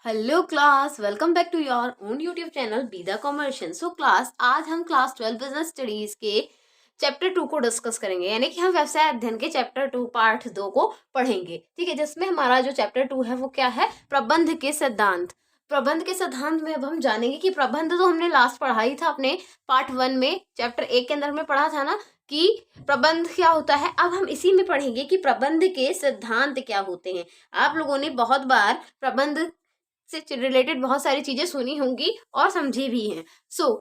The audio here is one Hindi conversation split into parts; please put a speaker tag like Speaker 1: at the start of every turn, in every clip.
Speaker 1: Hello class, welcome back to your own YouTube channel बीदा कॉमर्शियल। सो क्लास, आज हम क्लास 12 बिजनेस स्टडीज के चैप्टर 2 को डिस्कस करेंगे, यानी कि हम व्यवसाय अध्ययन के चैप्टर 2 पार्ट 2 को पढ़ेंगे। ठीक है, जिसमें हमारा जो चैप्टर 2 है वो क्या है? प्रबंध के सिद्धांत। प्रबंध के सिद्धांत में अब हम जानेंगे कि प्रबंध तो हमने लास्ट पढ़ा ही था अपने पार्ट 1 में, चैप्टर 1 के अंदर में पढ़ा था ना कि प्रबंध क्या होता है। अब हम इसी में पढ़ेंगे कि प्रबंध के सिद्धांत क्या होते हैं। आप लोगों ने बहुत बार प्रबंध से रिलेटेड बहुत सारी चीजें सुनी होंगी और समझी भी हैं।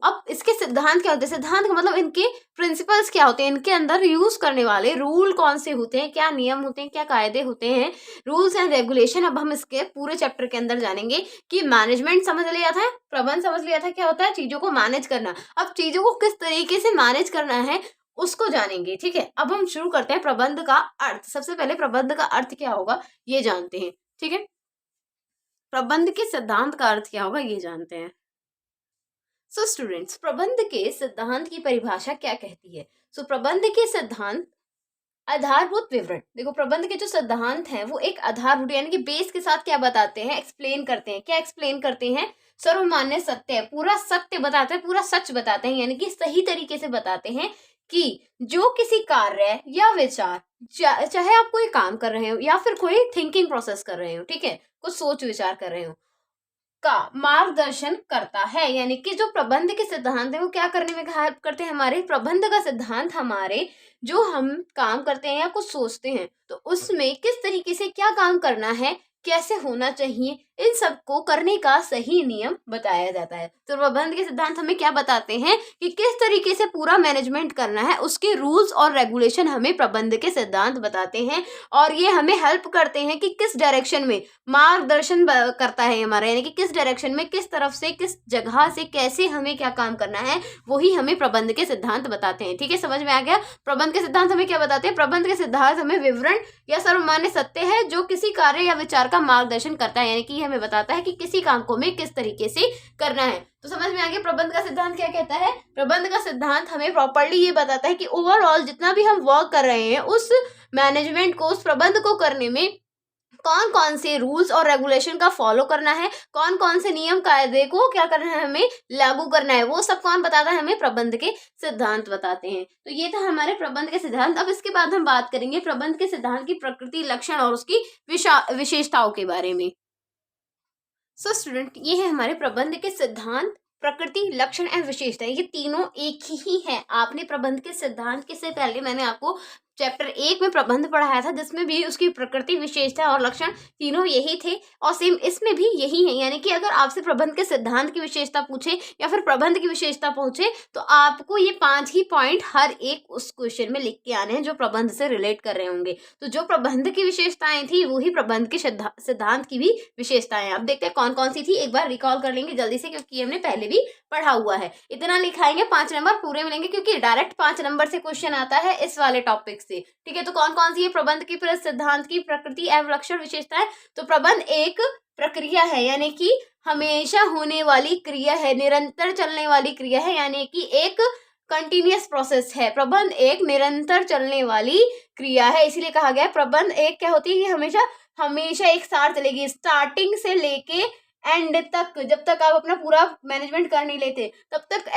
Speaker 1: अब इसके सिद्धांत क्या होते हैं? सिद्धांत का मतलब इनके प्रिंसिपल्स क्या होते हैं, इनके अंदर यूज करने वाले रूल कौन से होते हैं, क्या नियम होते हैं, क्या कायदे होते हैं, रूल्स एंड रेगुलेशन। अब हम इसके पूरे चैप्टर के अंदर जानेंगे कि मैनेजमेंट समझ लिया था, प्रबंध समझ लिया था, क्या होता है चीजों को मैनेज करना। अब चीजों को किस तरीके से मैनेज करना है उसको जानेंगे। ठीक है, अब हम शुरू करते हैं प्रबंध का अर्थ। सबसे पहले प्रबंध का अर्थ क्या होगा ये जानते हैं। ठीक है, प्रबंध के सिद्धांत का अर्थ क्या होगा ये जानते हैं। स्टूडेंट्स, प्रबंध के सिद्धांत की परिभाषा क्या कहती है? प्रबंध के सिद्धांत आधारभूत विवरण। देखो, प्रबंध के जो सिद्धांत हैं वो एक आधारभूत यानी कि बेस के साथ क्या बताते हैं, एक्सप्लेन करते हैं। क्या एक्सप्लेन करते हैं? सर्वमान्य सत्य, पूरा सत्य बताते हैं, पूरा सच बताते हैं, यानी कि सही तरीके से बताते हैं कि जो किसी कार्य या विचार, चाहे आप कोई काम कर रहे हो या फिर कोई थिंकिंग प्रोसेस कर रहे हो, ठीक है, कुछ सोच विचार कर रहे हो, का मार्गदर्शन करता है। यानी कि जो प्रबंध के सिद्धांत है वो क्या करने में हेल्प करते हैं? हमारे प्रबंध का सिद्धांत हमारे जो हम काम करते हैं या कुछ सोचते हैं तो उसमें किस तरीके से क्या काम करना है, कैसे होना चाहिए, इन सबको करने का सही नियम बताया जाता है। तो प्रबंध के सिद्धांत हमें क्या बताते हैं कि किस तरीके से पूरा मैनेजमेंट करना है, उसके रूल्स और रेगुलेशन हमें प्रबंध के सिद्धांत बताते हैं। और ये हमें हेल्प करते हैं कि किस डायरेक्शन में मार्गदर्शन करता है हमारा, यानी कि किस डायरेक्शन में, किस तरफ से, किस जगह से कैसे हमें क्या काम करना है, वही हमें प्रबंध के सिद्धांत बताते हैं। ठीक है, समझ में आ गया? प्रबंध के सिद्धांत हमें क्या बताते हैं? प्रबंध के सिद्धांत हमें विवरण या सर्वमान्य सत्य है जो किसी कार्य या विचार का मार्गदर्शन करता है, यानी कि हमें बताता है कि किसी काम को हमें किस तरीके से करना है। तो समझ में आ गया प्रबंध का सिद्धांत क्या कहता है? प्रबंध का सिद्धांत हमें प्रॉपर्ली ये बताता है कि ओवरऑल जितना भी हम वर्क कर रहे हैं उस मैनेजमेंट को, उस प्रबंध को करने में कौन कौन से रूल्स और रेगुलेशन का फॉलो करना है, कौन कौन से नियम कायदे को क्या करना है, हमें लागू करना है, वो सब कौन बताता है? हमें प्रबंध के सिद्धांत बताते हैं। तो ये था हमारे प्रबंध के सिद्धांत। अब इसके बाद हम बात करेंगे प्रबंध के सिद्धांत की प्रकृति, लक्षण और उसकी विशेषताओं के बारे में। स्टूडेंट, ये है हमारे प्रबंध के सिद्धांत, प्रकृति, लक्षण एवं विशेषता। ये तीनों एक ही है। आपने प्रबंध के सिद्धांत के से पहले मैंने आपको चैप्टर 1 में प्रबंध पढ़ाया था जिसमें भी उसकी प्रकृति, विशेषता और लक्षण तीनों यही थे, और सेम इसमें भी यही है। यानी कि अगर आपसे प्रबंध के सिद्धांत की विशेषता पूछे या फिर प्रबंध की विशेषता पूछे तो आपको ये 5 ही पॉइंट हर एक उस क्वेश्चन में लिख के आने हैं जो प्रबंध से रिलेट कर रहे होंगे। तो जो प्रबंध की विशेषताएं थी वही प्रबंध के सिद्धांत की भी विशेषताएं। अब देखते हैं कौन कौन सी थी, एक बार रिकॉल कर लेंगे जल्दी से क्योंकि हमने पहले भी पढ़ा हुआ है। इतना लिखाएंगे, 5 नंबर पूरे मिलेंगे क्योंकि डायरेक्ट 5 नंबर से क्वेश्चन आता है इस वाले टॉपिक से। ठीक है, तो कौन कौन सी है प्रबंध की सिद्धांत की प्रकृति एवं लक्षण विशेषताएं? तो प्रबंध एक प्रक्रिया है, यानी कि हमेशा होने वाली क्रिया है, निरंतर चलने वाली क्रिया है, यानी कि एक कंटिन्यूअस प्रोसेस है। प्रबंध एक निरंतर चलने वाली क्रिया है, इसीलिए कहा गया है प्रबंध एक क्या होती है कि हमेशा हमेशा एक साथ चलेगी, स्टार्टिंग से लेके एंड तक। जब तक आप अपना पूरा मैनेजमेंट कर नहीं लेते तब तक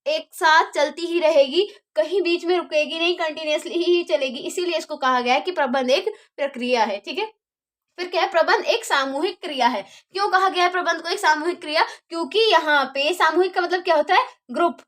Speaker 1: एक साथ चलती ही रहेगी, कहीं बीच में रुकेगी नहीं, कंटिन्यूअसली ही चलेगी। इसीलिए इसको कहा गया है कि प्रबंध एक प्रक्रिया है। ठीक है, फिर क्या है? प्रबंध एक सामूहिक क्रिया है। क्यों कहा गया है प्रबंध को एक सामूहिक क्रिया? क्योंकि यहाँ पे सामूहिक का मतलब क्या होता है? ग्रुप।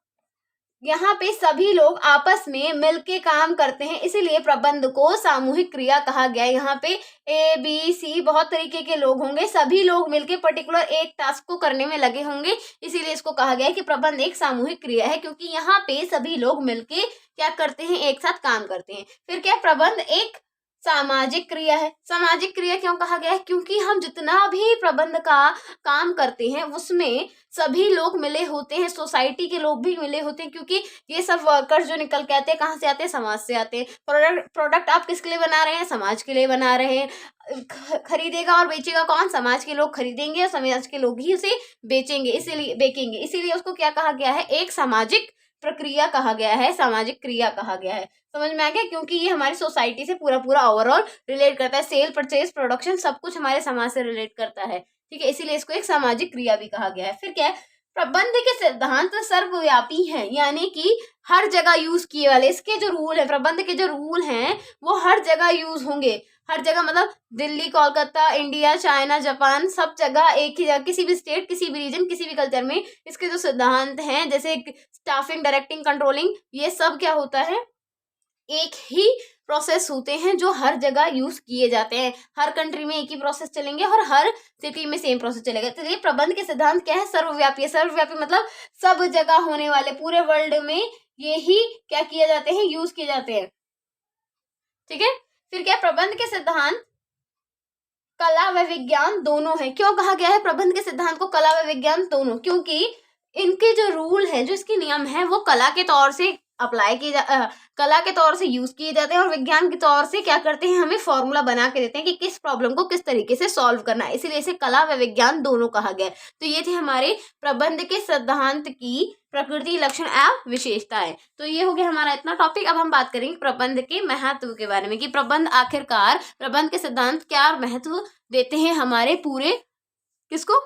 Speaker 1: यहाँ पे सभी लोग आपस में मिलके काम करते हैं, इसीलिए प्रबंध को सामूहिक क्रिया कहा गया है। यहाँ पे ABC बहुत तरीके के लोग होंगे, सभी लोग मिलके पर्टिकुलर एक टास्क को करने में लगे होंगे, इसीलिए इसको कहा गया है कि प्रबंध एक सामूहिक क्रिया है, क्योंकि यहाँ पे सभी लोग मिलके क्या करते हैं? एक साथ काम करते हैं। फिर क्या? प्रबंध एक सामाजिक क्रिया है। सामाजिक क्रिया क्यों कहा गया है? क्योंकि हम जितना भी प्रबंध का काम करते हैं उसमें सभी लोग मिले होते हैं, सोसाइटी के लोग भी मिले होते हैं, क्योंकि ये सब वर्कर्स जो निकल के आते हैं कहाँ से आते हैं? समाज से आते हैं। प्रोडक्ट आप किसके लिए बना रहे हैं? समाज के लिए बना रहे हैं। खरीदेगा और बेचेगा कौन? समाज के लोग खरीदेंगे और समाज के लोग ही उसे बेचेंगे, इसीलिए बेचेंगे, इसीलिए उसको क्या कहा गया है? एक सामाजिक प्रक्रिया कहा गया है, सामाजिक क्रिया कहा गया है। समझ में आ गया? क्योंकि ये हमारी सोसाइटी से पूरा पूरा ओवरऑल रिलेट करता है, सेल, परचेज, प्रोडक्शन सब कुछ हमारे समाज से रिलेट करता है। ठीक है, इसीलिए इसको एक सामाजिक क्रिया भी कहा गया है। फिर क्या है, प्रबंध के सिद्धांत सर्वव्यापी हैं, यानी कि हर जगह यूज किए वाले इसके जो रूल है, प्रबंध के जो रूल हैं वो हर जगह यूज होंगे। हर जगह मतलब Delhi, Kolkata, India, China, Japan, सब जगह एक ही जगह, किसी भी स्टेट, किसी भी रीजन, किसी भी कल्चर में इसके जो सिद्धांत हैं, जैसे स्टाफिंग, डायरेक्टिंग, कंट्रोलिंग, ये सब क्या होता है, एक ही प्रोसेस होते हैं जो हर जगह यूज किए जाते हैं। हर कंट्री में एक ही प्रोसेस चलेंगे और हर सिटी में सेम प्रोसेस चलेगा। तो ये प्रबंध के सिद्धांत क्या है, सर्वव्यापी है। सर्वव्यापी मतलब सब जगह होने वाले, पूरे वर्ल्ड में ये ही क्या किए जाते हैं, यूज किए जाते हैं। ठीक है, फिर क्या, प्रबंध के सिद्धांत कला व विज्ञान दोनों है। क्यों कहा गया है प्रबंध के सिद्धांत को कला व विज्ञान दोनों, क्योंकि इनके जो रूल है, जो इसके नियम है, वो कला के तौर से अप्लाई किए कला के तौर से यूज किए जाते हैं और विज्ञान के तौर से क्या करते हैं, हमें फॉर्मूला बना के देते हैं कि किस प्रॉब्लम को किस तरीके से सॉल्व करना है। इसीलिए इसे कला व विज्ञान दोनों कहा गया है। तो ये थे हमारे प्रबंध के सिद्धांत की प्रकृति, लक्षण एवं विशेषताएं। तो ये हो गया हमारा इतना टॉपिक। अब हम बात करेंगे प्रबंध के महत्व के बारे में कि प्रबंध आखिरकार, प्रबंध के सिद्धांत क्या महत्व देते हैं हमारे पूरे किसको,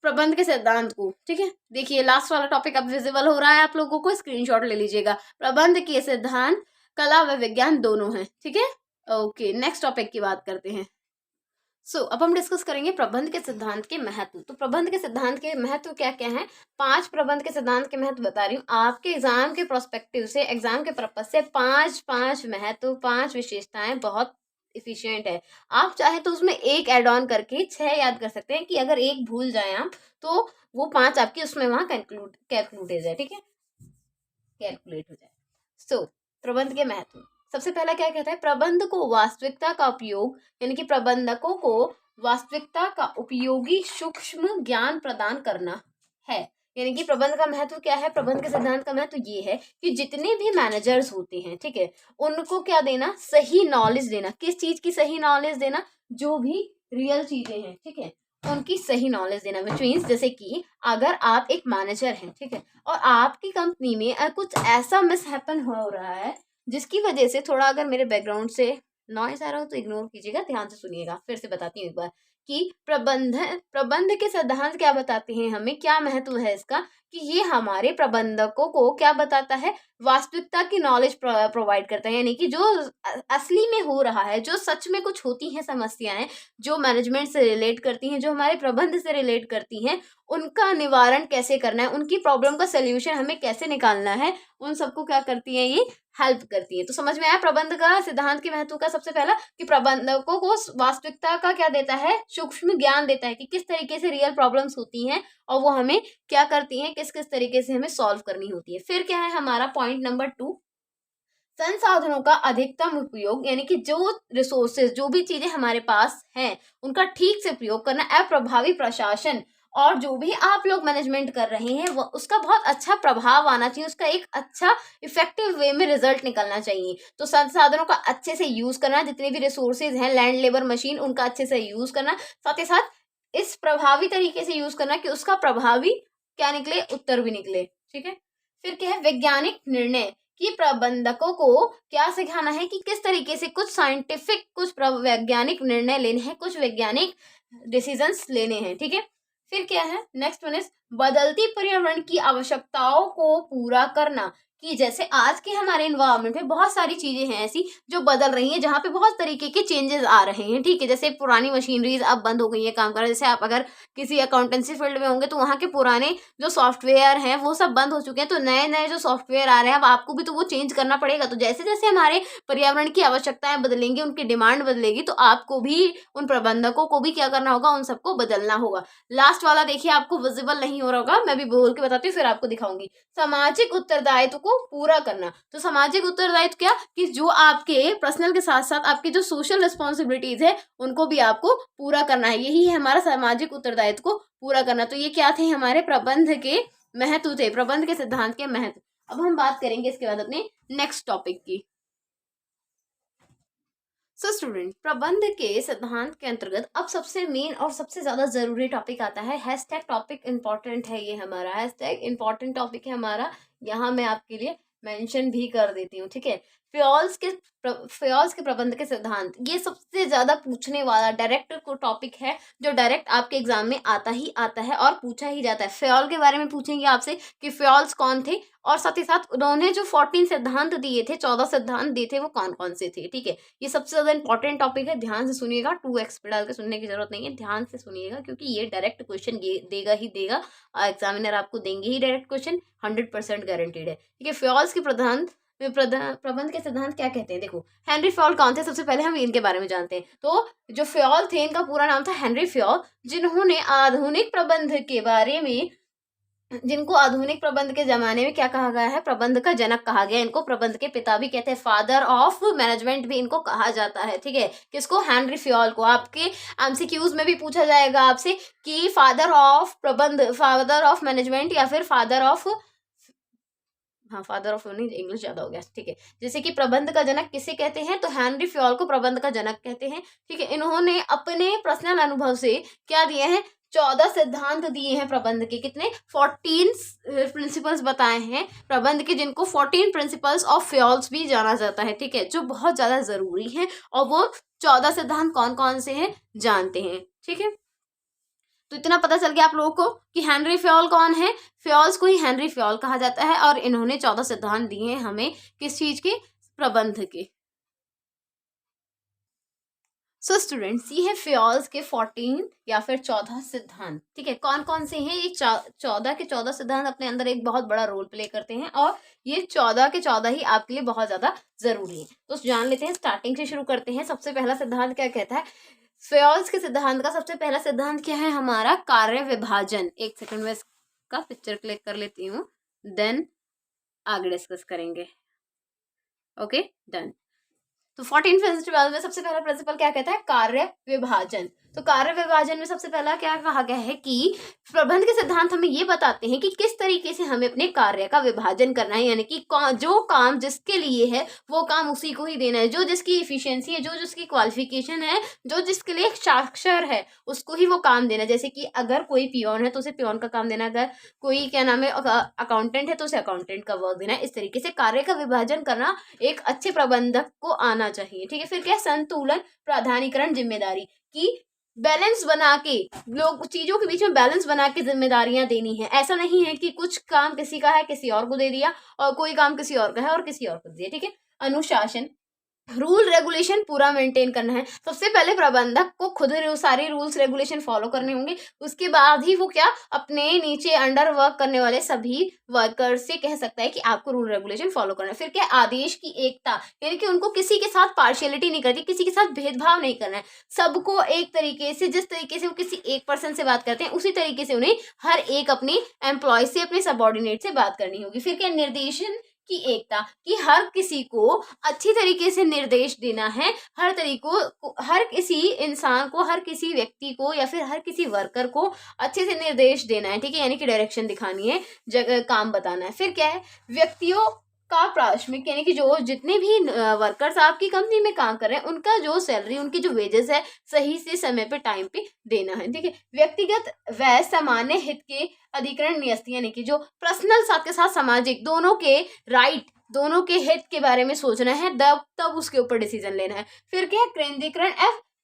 Speaker 1: प्रबंध के सिद्धांत को। ठीक है, देखिए लास्ट वाला टॉपिक अब विजिबल हो रहा है आप लोगों को, स्क्रीनशॉट ले लीजिएगा। प्रबंध के सिद्धांत कला व विज्ञान दोनों हैं। ठीक है, ओके, नेक्स्ट टॉपिक की बात करते हैं। अब हम डिस्कस करेंगे प्रबंध के सिद्धांत के महत्व। तो प्रबंध के सिद्धांत के महत्व क्या क्या हैं, 5 प्रबंध के सिद्धांत के महत्व बता रही हूँ आपके एग्जाम के प्रोस्पेक्टिव से, एग्जाम के पर्पज से 5 महत्व, 5 विशेषताएं बहुत इफिशियंट है। आप चाहे तो उसमें एक एड ऑन करके 6 याद कर सकते हैं कि अगर एक भूल जाए आप तो वो 5 आपकी उसमें वहां कैलकुलेट हो जाए। ठीक है, कैलकुलेट हो जाए। प्रबंध के महत्व, सबसे पहला क्या कहता है, प्रबंध को वास्तविकता का उपयोग, यानी कि प्रबंधकों को वास्तविकता का उपयोगी सूक्ष्म ज्ञान प्रदान करना है। यानी कि प्रबंध का महत्व क्या है, प्रबंध के सिद्धांत का महत्व ये है कि जितने भी मैनेजर्स होते हैं, ठीक है, उनको क्या देना, सही नॉलेज देना। किस चीज की सही नॉलेज देना, जो भी रियल चीजें हैं, ठीक है, उनकी सही नॉलेज देना। विच मीन्स जैसे कि अगर आप एक मैनेजर हैं, ठीक है, और आपकी कंपनी में कुछ ऐसा मिसहैपन हो रहा है जिसकी वजह से, थोड़ा अगर मेरे बैकग्राउंड से नॉइस आ रहा हो तो इग्नोर कीजिएगा, ध्यान से सुनिएगा। फिर से बताती हूँ एक बार कि प्रबंध के सिद्धांत क्या बताते हैं हमें, क्या महत्व है इसका, कि ये हमारे प्रबंधकों को क्या बताता है, वास्तविकता की नॉलेज प्रोवाइड करता है। यानी कि जो असली में हो रहा है, जो सच में कुछ होती हैं समस्याएं, जो मैनेजमेंट से रिलेट करती हैं, जो हमारे प्रबंध से रिलेट करती हैं, उनका निवारण कैसे करना है, उनकी प्रॉब्लम का सोल्यूशन हमें कैसे निकालना है, उन सबको क्या करती है, ये हेल्प करती है। तो समझ में आया प्रबंध का सिद्धांत के महत्व का। सबसे पहला कि प्रबंधकों को वास्तविकता का क्या देता है, सूक्ष्म ज्ञान देता है कि किस तरीके से रियल प्रॉब्लम्स होती हैं और वो हमें क्या करती हैं, किस किस तरीके से हमें सॉल्व करनी होती है। फिर क्या है हमारा पॉइंट नंबर 2, संसाधनों का अधिकतम उपयोग, यानी कि जो रिसोर्सेज, जो भी चीजें हमारे पास हैं, उनका ठीक से प्रयोग करना, अप्रभावी प्रशासन, और जो भी आप लोग मैनेजमेंट कर रहे हैं वो उसका बहुत अच्छा प्रभाव आना चाहिए, उसका एक अच्छा इफेक्टिव वे में रिजल्ट निकलना चाहिए। तो संसाधनों का अच्छे से यूज करना, जितने भी रिसोर्सेज हैं, लैंड, लेबर, मशीन, उनका अच्छे से यूज करना, साथ ही साथ इस प्रभावी तरीके से यूज करना कि उसका प्रभावी क्या निकले, उत्तर भी निकले। ठीक है, फिर क्या है, वैज्ञानिक निर्णय, कि प्रबंधकों को क्या सिखाना है कि किस तरीके से कुछ साइंटिफिक, कुछ वैज्ञानिक निर्णय लेने हैं, कुछ वैज्ञानिक डिसीजंस लेने हैं। ठीक है, फिर क्या है, नेक्स्ट वन इज बदलती पर्यावरण की आवश्यकताओं को पूरा करना, कि जैसे आज के हमारे इन्वायरमेंट में बहुत सारी चीजें हैं ऐसी जो बदल रही हैं, जहाँ पे बहुत तरीके के चेंजेस आ रहे हैं। ठीक है, जैसे पुरानी मशीनरीज अब बंद हो गई है काम करना। जैसे आप अगर किसी अकाउंटेंसी फील्ड में होंगे तो वहाँ के पुराने जो सॉफ्टवेयर हैं वो सब बंद हो चुके हैं, तो नए नए जो सॉफ्टवेयर आ रहे हैं अब आपको भी तो वो चेंज करना पड़ेगा। तो जैसे जैसे हमारे पर्यावरण की आवश्यकताएं बदलेंगी, उनकी डिमांड बदलेगी, तो आपको भी, उन प्रबंधकों को भी क्या करना होगा, उन सबको बदलना होगा। लास्ट वाला देखिए आपको विजिबल नहीं हो रहा होगा, मैं भी बोल के बताती हूँ फिर आपको दिखाऊंगी। सामाजिक उत्तरदायित्व को पूरा करना। तो सामाजिक उत्तरदायित्व क्या, कि जो आपके पर्सनल के साथ साथ आपकी जो सोशल रिस्पॉन्सिबिलिटीज है उनको भी आपको पूरा करना है। यही है हमारा सामाजिक उत्तरदायित्व को पूरा करना। तो ये क्या थे, हमारे प्रबंध के महत्व थे, प्रबंध के सिद्धांत के महत्व। अब हम बात करेंगे इसके बाद अपने नेक्स्ट टॉपिक की। स्टूडेंट, प्रबंध के सिद्धांत के अंतर्गत अब सबसे मेन और सबसे ज्यादा जरूरी टॉपिक आता है। हैशटैग टॉपिक इंपॉर्टेंट है, ये हमारा हैशटैग इंपॉर्टेंट टॉपिक है हमारा, यहाँ मैं आपके लिए मेंशन भी कर देती हूँ। ठीक है, फ्योल्स के प्रबंध के सिद्धांत, ये सबसे ज्यादा पूछने वाला डायरेक्ट को टॉपिक है, जो डायरेक्ट आपके एग्जाम में आता है और पूछा ही जाता है। फ्योल के बारे में पूछेंगे आपसे कि फ्योल्स कौन थे, और साथ ही साथ उन्होंने जो 14 सिद्धांत दिए थे, 14 सिद्धांत दिए थे, वो कौन कौन से थे। ठीक है, ये सबसे ज्यादा इंपॉर्टेंट टॉपिक है, ध्यान से सुनिएगा, 2x पे डाल के सुनने की जरूरत नहीं है, ध्यान से सुनिएगा, क्योंकि ये डायरेक्ट क्वेश्चन देगा ही देगा, एग्जामिनर आपको देंगे ही डायरेक्ट क्वेश्चन, 100% गारंटीड है। ठीक है, फ्योल्स के प्रबंध के सिद्धांत क्या कहते हैं, देखो हेनरी फ्योल कौन थे, सबसे पहले हम इनके बारे में जानते हैं। तो जो फ्योल थे, इनका पूरा नाम था हेनरी फ्योल, जिन्होंने आधुनिक प्रबंध के बारे में, जिनको आधुनिक प्रबंध के जमाने में क्या कहा गया है, प्रबंध का जनक कहा गया। इनको प्रबंध के पिता भी कहते हैं, फादर ऑफ मैनेजमेंट भी इनको कहा जाता है। ठीक है, किसको, हेनरी फ्योल को। आपके एमसीक्यूज में भी पूछा जाएगा आपसे कि फादर ऑफ प्रबंध, फादर ऑफ मैनेजमेंट, या फिर फादर ऑफ, हाँ फादर ऑफ नहीं, इंग्लिश ज्यादा हो गया। ठीक है, जैसे कि प्रबंध का जनक किसे कहते हैं, तो हेनरी फ्योल को प्रबंध का जनक कहते हैं। ठीक है, इन्होंने अपने पर्सनल अनुभव से क्या दिए हैं, 14 सिद्धांत दिए हैं प्रबंध के, कितने, 14 प्रिंसिपल्स बताए हैं प्रबंध के, जिनको 14 प्रिंसिपल्स ऑफ फ्योल्स भी जाना जाता है। ठीक है, जो बहुत ज्यादा जरूरी है, और वो 14 सिद्धांत कौन कौन से हैं जानते हैं। ठीक है, तो इतना पता चल गया आप लोगों को कि हेनरी फ्योल कौन है, फ्योल्स को ही हेनरी फ्योल कहा जाता है, और इन्होंने 14 सिद्धांत दिए हैं हमें, किस चीज के, प्रबंध के। सो स्टूडेंट्स, ये है फ्योल्स के 14 या फिर 14 सिद्धांत। ठीक है, कौन कौन से हैं ये, 14 के 14 सिद्धांत अपने अंदर एक बहुत बड़ा रोल प्ले करते हैं, और ये 14 के 14 ही आपके लिए बहुत ज्यादा जरूरी है। तो जान लेते हैं, स्टार्टिंग से शुरू करते हैं। सबसे पहला सिद्धांत क्या कहता है, फ्योल्स के सिद्धांत का सबसे पहला सिद्धांत क्या है हमारा, कार्य विभाजन। एक सेकंड में इसका पिक्चर क्लिक कर लेती हूँ, देन आगे डिस्कस करेंगे। Okay done. तो 14 प्रिंसिपल में सबसे पहला प्रिंसिपल क्या कहता है, कार्य विभाजन। तो कार्य विभाजन में सबसे पहला क्या कहा गया है कि प्रबंध के सिद्धांत हमें ये बताते हैं कि किस तरीके से हमें अपने कार्य का विभाजन करना है, यानी कि जो काम जिसके लिए है वो काम उसी को ही देना है, जो जिसकी इफिशियंसी है, जो जिसकी क्वालिफिकेशन है, जो जिसके लिए साक्षर है, उसको ही वो काम देना है। जैसे कि अगर कोई पियोन है तो उसे पियोन का काम देना, अगर कोई क्या नाम है अकाउंटेंट है तो उसे अकाउंटेंट का वर्क देना है। इस तरीके से कार्य का विभाजन करना एक अच्छे प्रबंधक को आना चाहिए। ठीक है, फिर क्या, संतुलन, प्राधानीकरण, जिम्मेदारी, की बैलेंस बना के, लोग चीजों के बीच में बैलेंस बना के जिम्मेदारियां देनी है। ऐसा नहीं है कि कुछ काम किसी का है किसी और को दे दिया, और कोई काम किसी और का है और किसी और को दे दिया। ठीक है, अनुशासन, रूल रेगुलेशन पूरा मेंटेन करना है। सबसे पहले प्रबंधक को खुद सारे रूल्स रेगुलेशन फॉलो करने होंगे, उसके बाद ही वो क्या, अपने नीचे अंडर वर्क करने वाले सभी वर्कर्स से कह सकता है कि आपको रूल रेगुलेशन फॉलो करना है। फिर क्या, आदेश की एकता, यानी कि उनको किसी के साथ पार्शियलिटी नहीं करती, किसी के साथ भेदभाव नहीं करना है, सबको एक तरीके से, जिस तरीके से वो किसी एक पर्सन से बात करते हैं उसी तरीके से उन्हें हर एक अपने एम्प्लॉय से, अपने सबऑर्डिनेट से बात करनी होगी। फिर क्या, निर्देशन की एकता, कि हर किसी को अच्छी तरीके से निर्देश देना है, हर तरीकों, हर किसी इंसान को, हर किसी व्यक्ति को, या फिर हर किसी वर्कर को अच्छे से निर्देश देना है। ठीक है, यानी कि डायरेक्शन दिखानी है, जगह काम बताना है। फिर क्या है, व्यक्तियों का प्राथमिक, यानी कि जो जितने भी वर्कर्स आपकी कंपनी में काम कर रहे हैं उनका जो सैलरी, उनकी जो वेजेस है, सही से समय पे टाइम पे देना है। ठीक है, व्यक्तिगत व सामान्य हित के अधिकरण न्यस्ती, यानी कि जो पर्सनल साथ के साथ सामाजिक, दोनों के राइट, दोनों के हित के बारे में सोचना है, तब उसके ऊपर डिसीजन लेना है। फिर क्या है, केंद्रीकरण,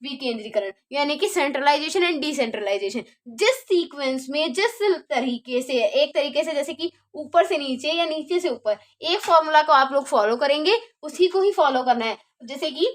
Speaker 1: विकेंद्रीकरण, यानी कि सेंट्रलाइजेशन एंड डिसेंट्रलाइजेशन। जिस सीक्वेंस में, जिस तरीके से, एक तरीके से जैसे कि ऊपर से नीचे या नीचे से ऊपर, एक फॉर्मूला को आप लोग फॉलो करेंगे, उसी को ही फॉलो करना है। जैसे कि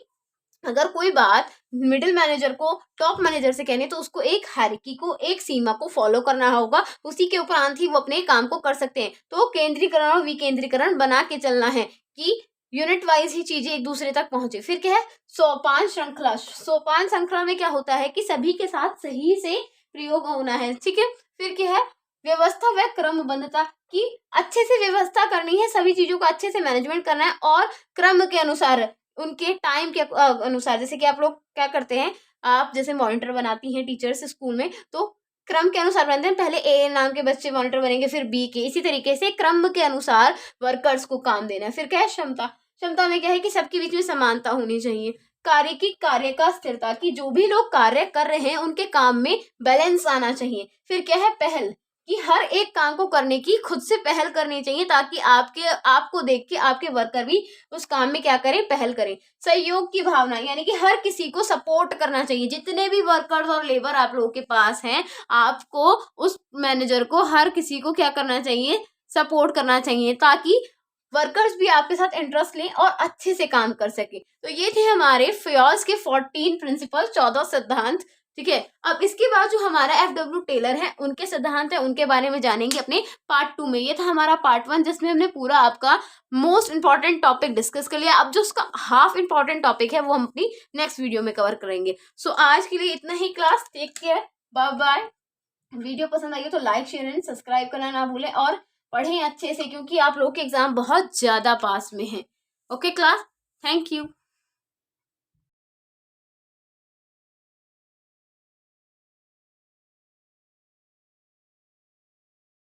Speaker 1: अगर कोई बात मिडिल मैनेजर को टॉप मैनेजर से कहनी है तो उसको एक हायरार्की को, एक सीमा को फॉलो करना होगा, उसी के उपरांत ही वो अपने काम को कर सकते हैं। तो केंद्रीकरण और विकेंद्रीकरण बना के चलना है कि यूनिट वाइज ही चीजें एक दूसरे तक पहुंचे। फिर क्या है, सोपान श्रृंखला। सोपान श्रृंखला में क्या होता है कि सभी के साथ सही से प्रयोग होना है। ठीक है, फिर क्या है, व्यवस्था व क्रमबद्धता, की अच्छे से व्यवस्था करनी है, सभी चीजों का अच्छे से मैनेजमेंट करना है, और क्रम के अनुसार, उनके टाइम के अनुसार। जैसे कि आप लोग क्या करते हैं, आप जैसे मॉनिटर बनाती हैं टीचर्स स्कूल में, तो क्रम के अनुसार बनते हैं, पहले ए नाम के बच्चे मॉनिटर बनेंगे, फिर बी के, इसी तरीके से क्रम के अनुसार वर्कर्स को काम देना है। फिर क्या है, क्षमता। क्षमता में क्या है कि सबके बीच में समानता होनी चाहिए। कार्य का स्थिरता, की जो भी लोग कार्य कर रहे हैं उनके काम में बैलेंस आना चाहिए। फिर क्या है, पहल, कि हर एक काम को करने की खुद से पहल करनी चाहिए, ताकि आपको देख के आपके वर्कर भी उस काम में क्या करें, पहल करें। सहयोग की भावना, यानी कि हर किसी को सपोर्ट करना चाहिए। जितने भी वर्कर्स और लेबर आप लोगों के पास हैं, आपको उस मैनेजर को, हर किसी को क्या करना चाहिए, सपोर्ट करना चाहिए, ताकि वर्कर्स भी आपके साथ इंटरेस्ट लें और अच्छे से काम कर सके। तो ये थे हमारे फियोल्स के 14 प्रिंसिपल, 14 सिद्धांत। ठीक है, अब इसके बाद जो हमारा FW टेलर है उनके सिद्धांत है, उनके बारे में जानेंगे अपने पार्ट 2 में। ये था हमारा पार्ट 1 जिसमें हमने पूरा आपका मोस्ट इंपॉर्टेंट टॉपिक डिस्कस कर लिया। अब जो उसका हाफ इंपॉर्टेंट टॉपिक है वो हम अपनी नेक्स्ट वीडियो में कवर करेंगे। सो आज के लिए इतना ही class. Take care, bye bye. Video पसंद आई हो तो लाइक, शेयर एंड सब्सक्राइब करना ना भूलें, और पढ़ें अच्छे से क्योंकि आप लोग के एग्जाम बहुत ज्यादा पास में है। Okay class, thank you.